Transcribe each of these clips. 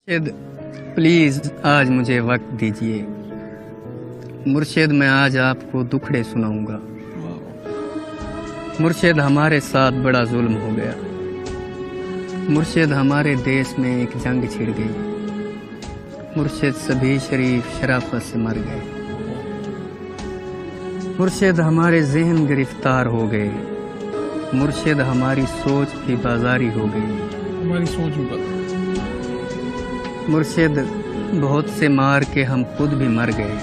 मुर्शिद प्लीज़ आज मुझे वक्त दीजिए। मुर्शिद मैं आज आपको दुखड़े सुनाऊंगा। मुर्शिद हमारे साथ बड़ा जुल्म हो गया। मुर्शिद हमारे देश में एक जंग छिड़ गई। मुर्शिद सभी शरीफ शराफत से मर गए। मुर्शिद हमारे जहन गिरफ्तार हो गए। मुर्शिद हमारी सोच भी बाजारी हो गई। हमारी सोच भी बदल। मुर्शिद बहुत से मार के हम खुद भी मर गए।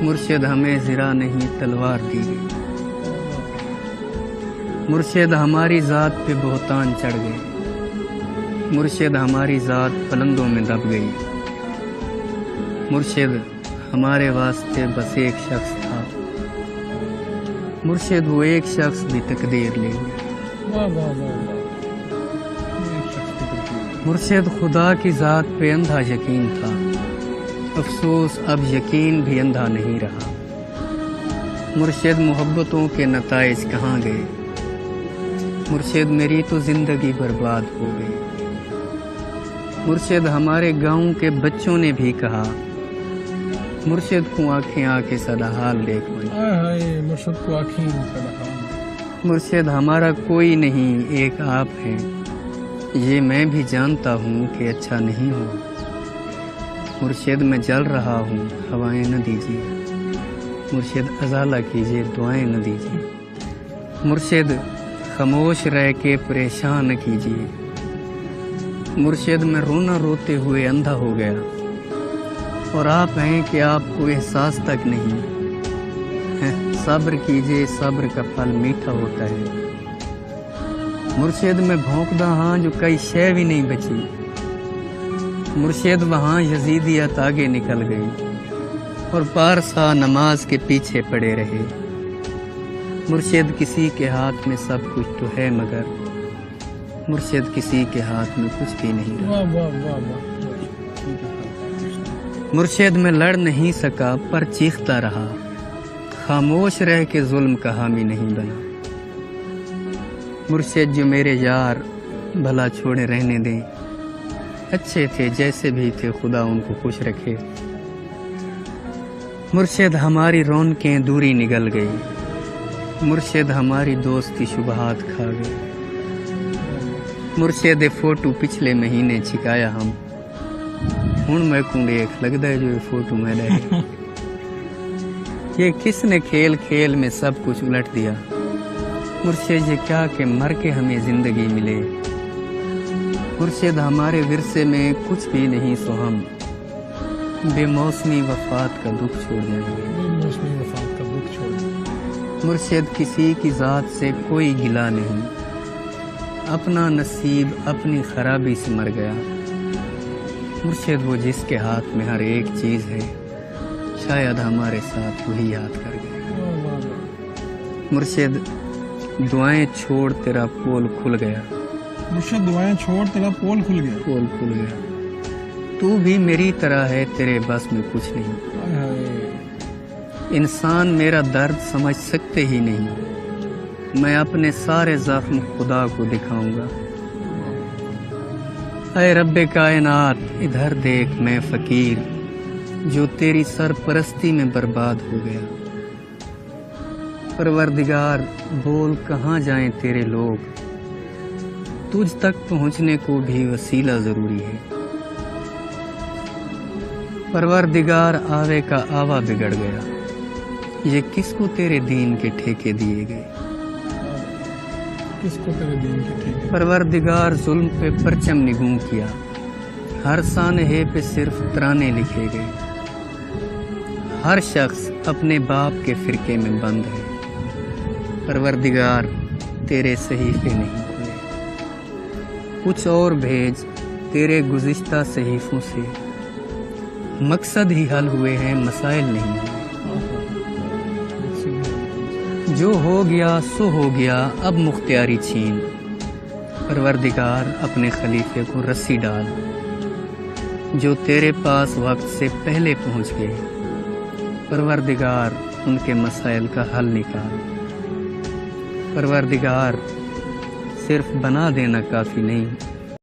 मुर्शिद हमें ज़रा नहीं तलवार दी गई। मुर्शिद हमारी ज़ात पे बहुतान चढ़ गए। मुर्शिद हमारी ज़ात पलंदों में दब गई। मुर्शिद हमारे वास्ते बस एक शख्स था। मुर्शिद वो एक शख्स भी तकदीर ले गई। वाह वाह वाह वाह। मुर्शिद खुदा की ज़ात पे अंधा यकीन था। अफसोस अब यकीन भी अंधा नहीं रहा। मुर्शिद मोहब्बतों के नताइज कहाँ गए। मुर्शिद मेरी तो ज़िंदगी बर्बाद हो गई। मुर्शिद हमारे गांव के बच्चों ने भी कहा मुर्शिद को आँखें आके सदा हाल देख हाय मुर्शिद को आँखें सदा हाल। मुर्शिद हमारा कोई नहीं एक आप हैं। ये मैं भी जानता हूँ कि अच्छा नहीं हो। मुर्शिद मैं जल रहा हूँ हवाएं न दीजिए। मुर्शिद अजाला कीजिए दुआएं न दीजिए। मुर्शिद खामोश रह के परेशान न कीजिए। मुर्शिद मैं रोना रोते हुए अंधा हो गया और आप हैं कि आपको एहसास तक नहीं है। सब्र कीजिए सब्र का फल मीठा होता है। मुर्शिद में भौंकदा हाँ जो कई शय भी नहीं बची। मुर्शिद वहाँ यजीदियत आगे निकल गई और पारसा नमाज के पीछे पड़े रहे। मुर्शिद किसी के हाथ में सब कुछ तो है मगर मुर्शिद किसी के हाथ में कुछ भी नहीं रहा। वाह वाह वाह वाह। मुर्शिद में लड़ नहीं सका पर चीखता रहा। खामोश रह के जुल्म का हामी नहीं बना। मुर्शिद जो मेरे यार भला छोड़े रहने दें। अच्छे थे जैसे भी थे खुदा उनको खुश रखे। मुर्शिद हमारी रौनकें दूरी निगल गई। मुर्शिद हमारी दोस्ती शुबहात खा गई। मुर्शिद फोटो पिछले महीने छिकाया हम हुण मैं को देख लगता है जो ये फोटो मैं ले। ये किसने खेल खेल में सब कुछ उलट दिया। मुर्शिद ये क्या कि मर के हमें जिंदगी मिले। मुर्शिद हमारे विरसे में कुछ भी नहीं सो हम बेमौसमी वफात का दुख छोड़ जाएंगे। बेमौसमी वफात का दुख छोड़। मुर्शिद किसी की ज़ात से कोई गिला नहीं। अपना नसीब अपनी खराबी से मर गया। मुर्शिद वो जिसके हाथ में हर एक चीज़ है शायद हमारे साथ वही याद कर गया। मुर्शिद दुआएं छोड़ तेरा पोल खुल गया। मुर्शिद दुआएं छोड़ तेरा पोल खुल गया। पोल खुल गया। तू भी मेरी तरह है तेरे बस में कुछ नहीं। इंसान मेरा दर्द समझ सकते ही नहीं। मैं अपने सारे जख्म खुदा को दिखाऊंगा। ऐ रब्बे कायनात इधर देख मैं फकीर जो तेरी सरपरस्ती में बर्बाद हो गया। परवरदिगार बोल कहाँ जाएं तेरे लोग। तुझ तक पहुँचने को भी वसीला ज़रूरी है। परवरदिगार आवे का आवा बिगड़ गया। ये किसको तेरे दीन के ठेके दिए गए। किसको तेरे दीन के ठेके। परवरदिगार जुल्म पे परचम निगूं किया। हर सानहे पे सिर्फ तराने लिखे गए। हर शख्स अपने बाप के फिरके में बंद है। परवरदिगार तेरे सहीफे नहीं खुले। कुछ और भेज तेरे गुज़िश्ता सहीफों से। मकसद ही हल हुए हैं मसाइल नहीं हुए। जो हो गया सो हो गया अब मुख्तियारी छीन। परवरदिगार अपने खलीफे को रस्सी डाल जो तेरे पास वक्त से पहले पहुंच गए। परवरदिगार उनके मसाइल का हल निकाल। परवरदिगार सिर्फ बना देना काफ़ी नहीं